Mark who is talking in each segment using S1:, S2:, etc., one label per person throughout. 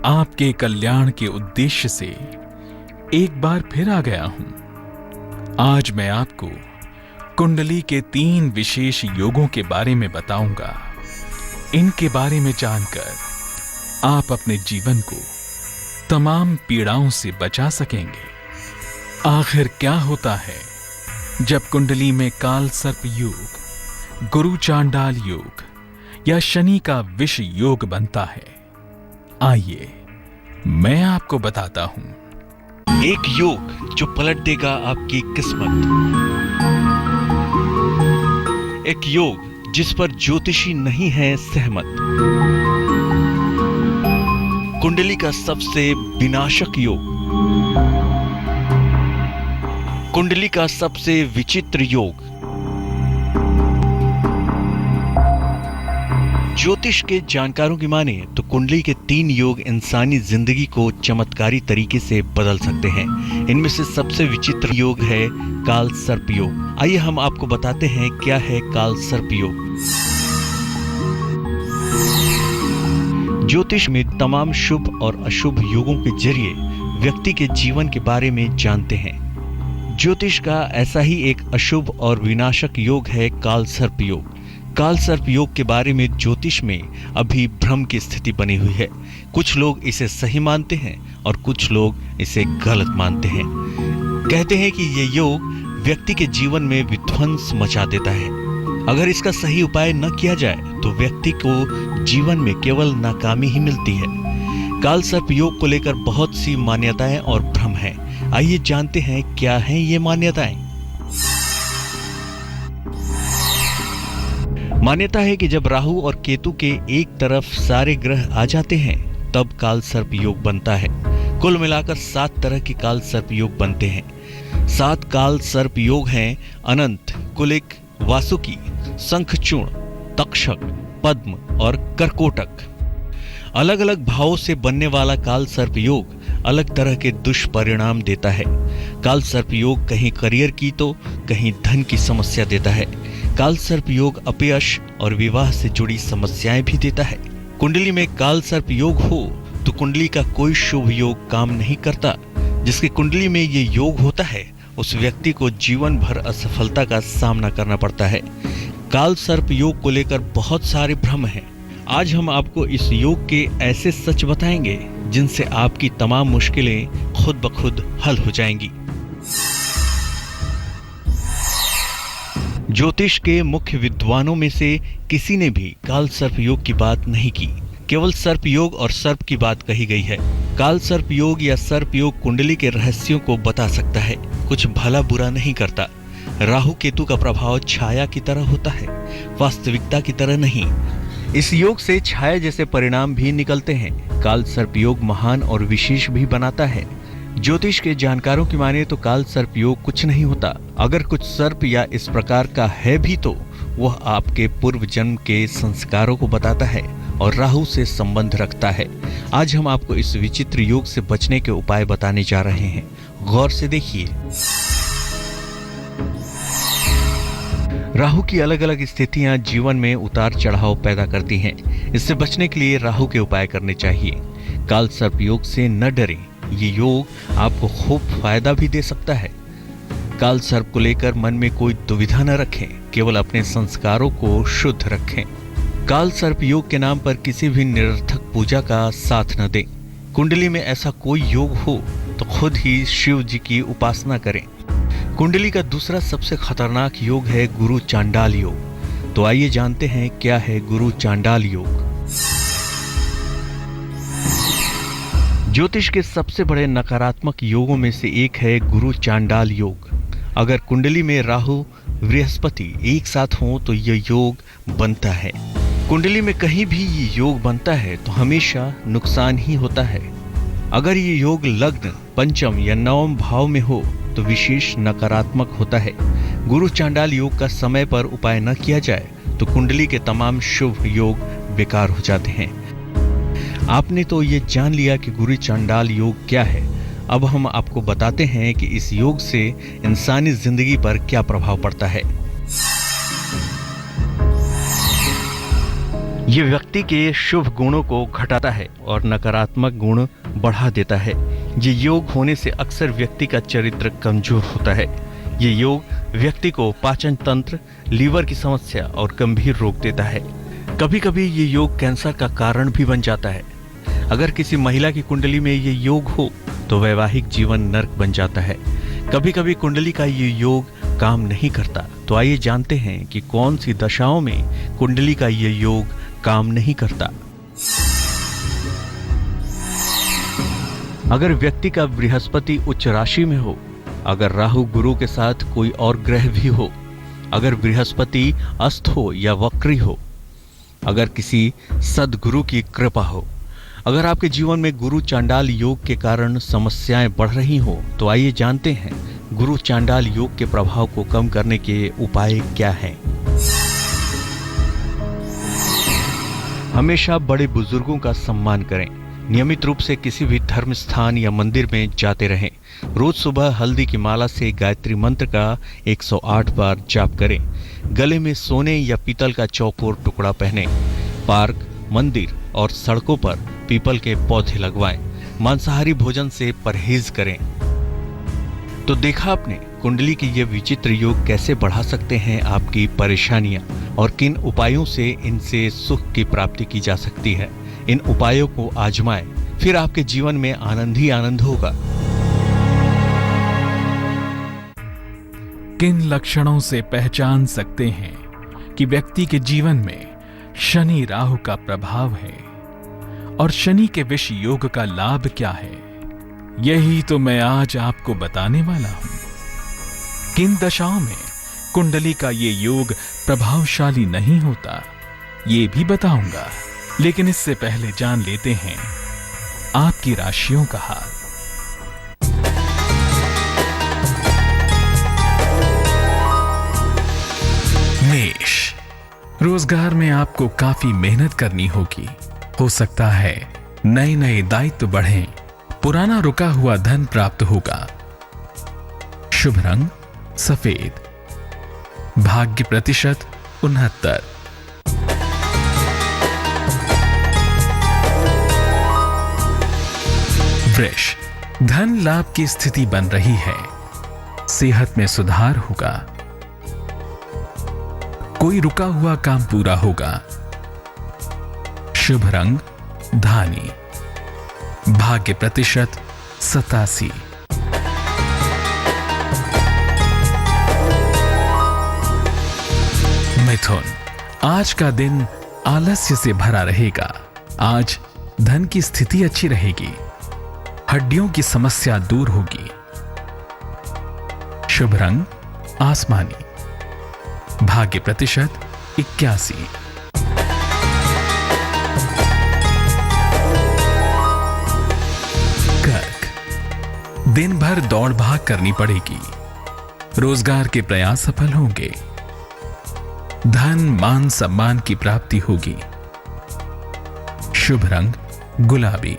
S1: आपके कल्याण के उद्देश्य से एक बार फिर आ गया हूं। आज मैं आपको कुंडली के 3 विशेष योगों के बारे में बताऊंगा। इनके बारे में जानकर आप अपने जीवन को तमाम पीड़ाओं से बचा सकेंगे। आखिर क्या होता है जब कुंडली में काल सर्प योग, गुरु चांडाल योग या शनि का विष योग बनता है? आइए मैं आपको बताता हूं।
S2: एक योग जो पलट देगा आपकी किस्मत। एक योग जिस पर ज्योतिषी नहीं है सहमत। कुंडली का सबसे विनाशक योग, कुंडली का सबसे विचित्र योग। ज्योतिष के जानकारों की माने तो कुंडली के 3 योग इंसानी जिंदगी को चमत्कारी तरीके से बदल सकते हैं। इनमें से सबसे विचित्र योग है काल सर्प योग। आइए हम आपको बताते हैं क्या है काल सर्प योग। ज्योतिष में तमाम शुभ और अशुभ योगों के जरिए व्यक्ति के जीवन के बारे में जानते हैं। ज्योतिष का ऐसा ही एक अशुभ और विनाशक योग है काल सर्प योग। काल सर्प योग के बारे में ज्योतिष में अभी भ्रम की स्थिति बनी हुई है। कुछ लोग इसे सही मानते हैं और कुछ लोग इसे गलत मानते हैं। कहते हैं कि ये योग व्यक्ति के जीवन में विध्वंस मचा देता है। अगर इसका सही उपाय न किया जाए तो व्यक्ति को जीवन में केवल नाकामी ही मिलती है। काल सर्प योग को लेकर बहुत सी मान्यताएं और भ्रम है। आइए जानते हैं क्या हैं ये मान्यताएं। मान्यता है कि जब राहु और केतु के एक तरफ सारे ग्रह आ जाते हैं तब काल सर्प योग बनता है। कुल मिलाकर 7 तरह के काल सर्प योग बनते हैं। 7 काल सर्प योग हैं अनंत, कुलिक, वासुकी, शंखचूर्ण, तक्षक, पद्म और करकोटक। अलग अलग भावों से बनने वाला काल सर्प योग अलग तरह के दुष्परिणाम देता है। काल सर्प योग कहीं करियर की तो कहीं धन की समस्या देता है। काल सर्प योग अपयश और विवाह से जुड़ी समस्याएं भी देता है। कुंडली में काल सर्प योग हो तो कुंडली का कोई शुभ योग काम नहीं करता। जिसकी कुंडली में ये योग होता है उस व्यक्ति को जीवन भर असफलता का सामना करना पड़ता है। काल सर्प योग को लेकर बहुत सारे भ्रम हैं। आज हम आपको इस योग के ऐसे सच बताएंगे जिनसे आपकी तमाम मुश्किलें खुद ब खुद हल हो जाएंगी। ज्योतिष के मुख्य विद्वानों में से किसी ने भी काल सर्प योग की बात नहीं की। केवल सर्प योग और सर्प की बात कही गई है। काल सर्प योग या सर्प योग कुंडली के रहस्यों को बता सकता है, कुछ भला बुरा नहीं करता। राहु केतु का प्रभाव छाया की तरह होता है, वास्तविकता की तरह नहीं। इस योग से छाया जैसे परिणाम भी निकलते हैं। काल सर्प योग महान और विशेष भी बनाता है। ज्योतिष के जानकारों की माने तो काल सर्प योग कुछ नहीं होता। अगर कुछ सर्प या इस प्रकार का है भी तो वह आपके पूर्व जन्म के संस्कारों को बताता है और राहु से संबंध रखता है। आज हम आपको इस विचित्र योग से बचने के उपाय बताने जा रहे हैं। गौर से देखिए। राहु की अलग अलग स्थितियां जीवन में उतार चढ़ाव पैदा करती हैं। इससे बचने के लिए राहु के उपाय करने चाहिए। काल सर्प योग से न डरें, ये योग आपको खूब फायदा भी दे सकता है। काल सर्प को लेकर मन में कोई दुविधा न रखें, केवल अपने संस्कारों को शुद्ध रखें। काल सर्प योग के नाम पर किसी भी निरर्थक पूजा का साथ न दें। कुंडली में ऐसा कोई योग हो तो खुद ही शिव जी की उपासना करें। कुंडली का दूसरा सबसे खतरनाक योग है गुरु चांडाल योग। तो आइए जानते हैं क्या है गुरु चांडाल योग। ज्योतिष के सबसे बड़े नकारात्मक योगों में से एक है गुरु चांडाल योग। अगर कुंडली में राहु बृहस्पति एक साथ हों तो यह योग बनता है। कुंडली में कहीं भी ये योग बनता है तो हमेशा नुकसान ही होता है। अगर ये योग लग्न, पंचम या नवम भाव में हो तो विशेष नकारात्मक होता है। गुरु चांडाल योग का समय पर उपाय न किया जाए तो कुंडली के तमाम शुभ योग बेकार हो जाते हैं। आपने तो ये जान लिया कि गुरु चांडाल योग क्या है। अब हम आपको बताते हैं कि इस योग से इंसानी जिंदगी पर क्या प्रभाव पड़ता है। ये व्यक्ति के शुभ गुणों को घटाता है और नकारात्मक गुण बढ़ा देता है। ये योग होने से अक्सर व्यक्ति का चरित्र कमजोर होता है। ये योग व्यक्ति को पाचन तंत्र, लीवर की समस्या और गंभीर रोग देता है। कभी कभी ये योग कैंसर का कारण भी बन जाता है। अगर किसी महिला की कुंडली में ये योग हो तो वैवाहिक जीवन नर्क बन जाता है। कभी कभी कुंडली का ये योग काम नहीं करता। तो आइए जानते हैं कि कौन सी दशाओं में कुंडली का ये योग काम नहीं करता। अगर व्यक्ति का बृहस्पति उच्च राशि में हो, अगर राहु गुरु के साथ कोई और ग्रह भी हो, अगर बृहस्पति अस्त हो या वक्री हो, अगर किसी सद्गुरु की कृपा हो, अगर आपके जीवन में गुरु चांडाल योग के कारण समस्याएं बढ़ रही हो, तो आइए जानते हैं गुरु चांडाल योग के प्रभाव को कम करने के उपाय क्या हैं। हमेशा बड़े बुजुर्गों का सम्मान करें। नियमित रूप से किसी भी धर्म स्थान या मंदिर में जाते रहें। रोज सुबह हल्दी की माला से गायत्री मंत्र का 108 बार जाप करें। गले में सोने या पीतल का चौकोर टुकड़ा पहनें। पार्क, मंदिर और सड़कों पर पीपल के पौधे लगवाएं। मांसाहारी भोजन से परहेज करें। तो देखा आपने कुंडली के ये विचित्र योग कैसे बढ़ा सकते हैं आपकी परेशानियां, और किन उपायों से इनसे सुख की प्राप्ति की जा सकती है। इन उपायों को आजमाएं, फिर आपके जीवन में आनंद ही आनंद होगा।
S1: किन लक्षणों से पहचान सकते हैं कि व्यक्ति के जीवन में शनि राहु का प्रभाव है, और शनि के विष योग का लाभ क्या है? यही तो मैं आज आपको बताने वाला हूं। किन दशाओं में कुंडली का ये योग प्रभावशाली नहीं होता, ये भी बताऊंगा। लेकिन इससे पहले जान लेते हैं आपकी राशियों का हाल। मेष, रोजगार में आपको काफी मेहनत करनी होगी। हो सकता है नए नए दायित्व बढ़ें, पुराना रुका हुआ धन प्राप्त होगा। शुभ रंग सफेद, भाग्य प्रतिशत 69। वृष, धन लाभ की स्थिति बन रही है। सेहत में सुधार होगा। कोई रुका हुआ काम पूरा होगा। शुभ रंग धानी, भाग्य प्रतिशत 87। मिथुन, आज का दिन आलस्य से भरा रहेगा। आज धन की स्थिति अच्छी रहेगी। हड्डियों की समस्या दूर होगी। शुभ रंग आसमानी, भाग्य प्रतिशत 81। कर्क, दिन भर दौड़ भाग करनी पड़ेगी। रोजगार के प्रयास सफल होंगे। धन मान सम्मान की प्राप्ति होगी। शुभ रंग गुलाबी,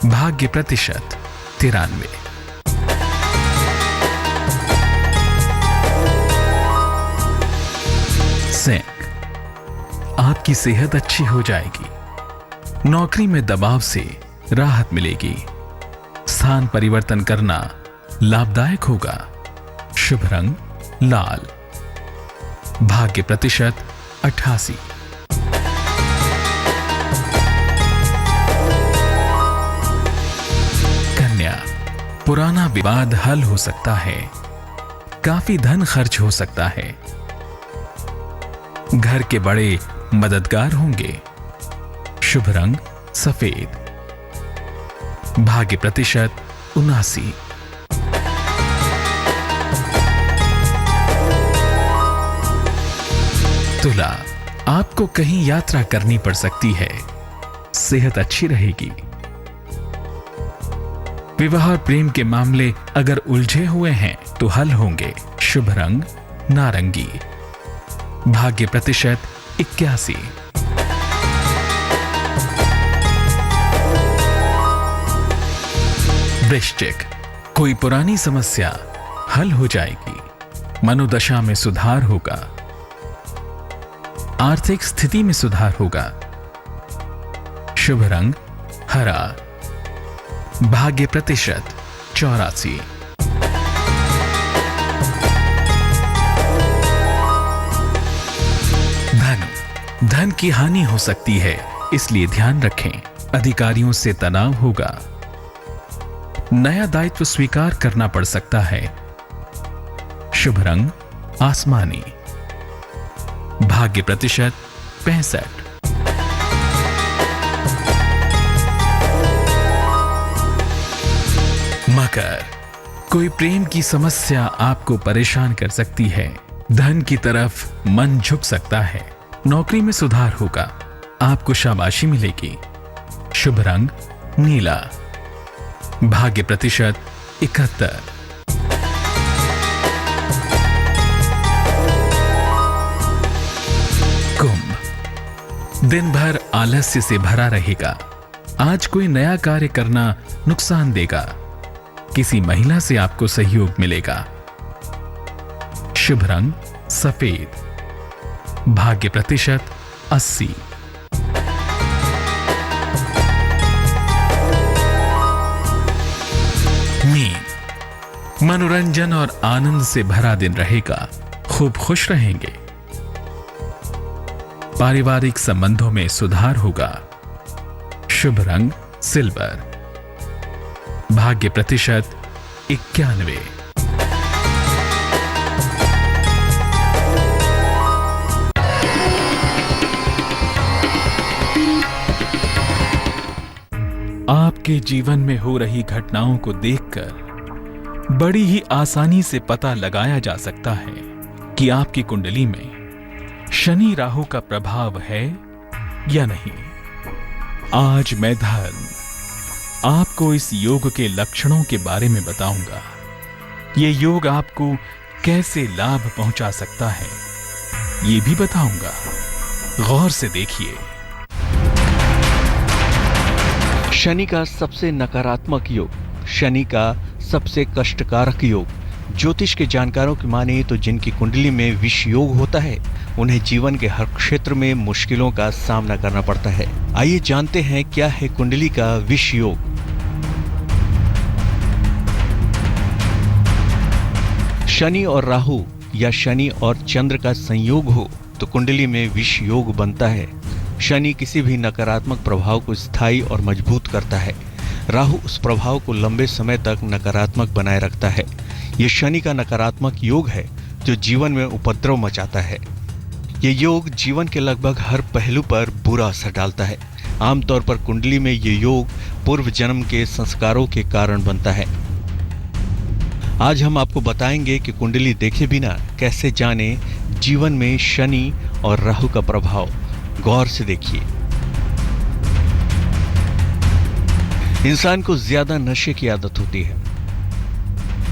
S1: भाग्य प्रतिशत 93। सिंह, आपकी सेहत अच्छी हो जाएगी। नौकरी में दबाव से राहत मिलेगी। स्थान परिवर्तन करना लाभदायक होगा। शुभ रंग लाल, भाग्य प्रतिशत 88। कन्या, पुराना विवाद हल हो सकता है। काफी धन खर्च हो सकता है। घर के बड़े मददगार होंगे। शुभ रंग सफेद, भाग्य प्रतिशत 79। तुला, आपको कहीं यात्रा करनी पड़ सकती है। सेहत अच्छी रहेगी। विवाह और प्रेम के मामले अगर उलझे हुए हैं तो हल होंगे। शुभ रंग नारंगी, भाग्य प्रतिशत 81। वृश्चिक, कोई पुरानी समस्या हल हो जाएगी। मनोदशा में सुधार होगा। आर्थिक स्थिति में सुधार होगा। शुभ रंग हरा। भाग्य प्रतिशत 84। धन की हानि हो सकती है, इसलिए ध्यान रखें। अधिकारियों से तनाव होगा। नया दायित्व स्वीकार करना पड़ सकता है। शुभ रंग आसमानी। भाग्य प्रतिशत 65। मकर, कोई प्रेम की समस्या आपको परेशान कर सकती है। धन की तरफ मन झुक सकता है। नौकरी में सुधार होगा। आपको शाबाशी मिलेगी। शुभ रंग नीला। भाग्य प्रतिशत 71। कुंभ, दिन भर आलस्य से भरा रहेगा। आज कोई नया कार्य करना नुकसान देगा। किसी महिला से आपको सहयोग मिलेगा। शुभ रंग सफेद। भाग्य प्रतिशत 80। मीन, मनोरंजन और आनंद से भरा दिन रहेगा। खूब खुश रहेंगे। पारिवारिक संबंधों में सुधार होगा। शुभ रंग सिल्वर। भाग्य प्रतिशत 91। आपके जीवन में हो रही घटनाओं को देखकर बड़ी ही आसानी से पता लगाया जा सकता है कि आपकी कुंडली में शनि राहु का प्रभाव है या नहीं। आज मैं धन आपको इस योग के लक्षणों के बारे में बताऊंगा। ये योग आपको कैसे लाभ पहुंचा सकता है, ये भी बताऊंगा। गौर से देखिए।
S2: शनि का सबसे नकारात्मक योग, शनि का सबसे कष्टकारक योग। ज्योतिष के जानकारों की माने तो जिनकी कुंडली में विष योग होता है उन्हें जीवन के हर क्षेत्र में मुश्किलों का सामना करना पड़ता है। आइए जानते हैं क्या है कुंडली का विष योग। शनि और राहु या शनि और चंद्र का संयोग हो तो कुंडली में विष योग बनता है। शनि किसी भी नकारात्मक प्रभाव को स्थायी और मजबूत करता है। राहु उस प्रभाव को लंबे समय तक नकारात्मक बनाए रखता है। ये शनि का नकारात्मक योग है जो जीवन में उपद्रव मचाता है। ये योग जीवन के लगभग हर पहलू पर बुरा असर डालता है। आमतौर पर कुंडली में ये योग पूर्व जन्म के संस्कारों के कारण बनता है। आज हम आपको बताएंगे कि कुंडली देखे बिना कैसे जाने जीवन में शनि और राहु का प्रभाव। गौर से देखिए। इंसान को ज्यादा नशे की आदत होती है।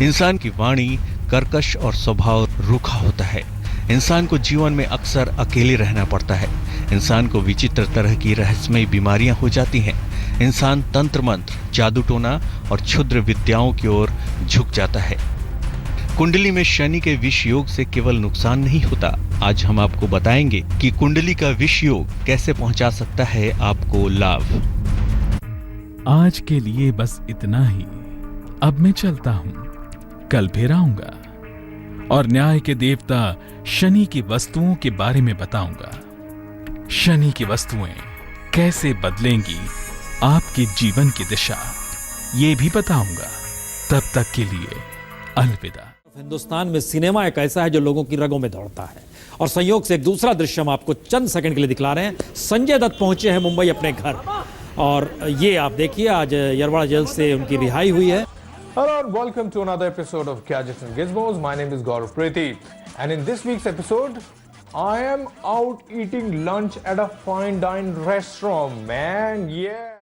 S2: इंसान की वाणी कर्कश और स्वभाव रूखा होता है। इंसान को जीवन में अक्सर अकेले रहना पड़ता है। इंसान को विचित्र तरह की रहस्यमयी बीमारियां हो जाती हैं। इंसान तंत्र मंत्र, जादू टोना और क्षुद्र विद्याओं की ओर झुक जाता है। कुंडली में शनि के विष योग से केवल नुकसान नहीं होता। आज हम आपको बताएंगे कि कुंडली का विष योग कैसे पहुंचा सकता है आपको लाभ।
S1: आज के लिए बस इतना ही। अब मैं चलता हूं, कल फिर आऊंगा और न्याय के देवता शनि की वस्तुओं के बारे में बताऊंगा। शनि की वस्तुएं कैसे बदलेंगी आपके जीवन की दिशा, ये भी बताऊंगा। तब तक के लिए अलविदा।
S3: हिंदुस्तान में सिनेमा एक ऐसा है जो लोगों की रगों में दौड़ता है और संयोग से एक दूसरा दृश्य हम आपको चंद सेकंड के लिए दिखला रहे हैं। संजय दत्त पहुंचे हैं मुंबई अपने घर और ये आप देखिए आज यरवाड़ा जेल से उनकी रिहाई हुई है।
S4: Hello and welcome to another episode of Gadgets and Gizmos. My name is Gaurav Preeti and in this week's episode I am out eating lunch at a fine dine restaurant, man. Yeah.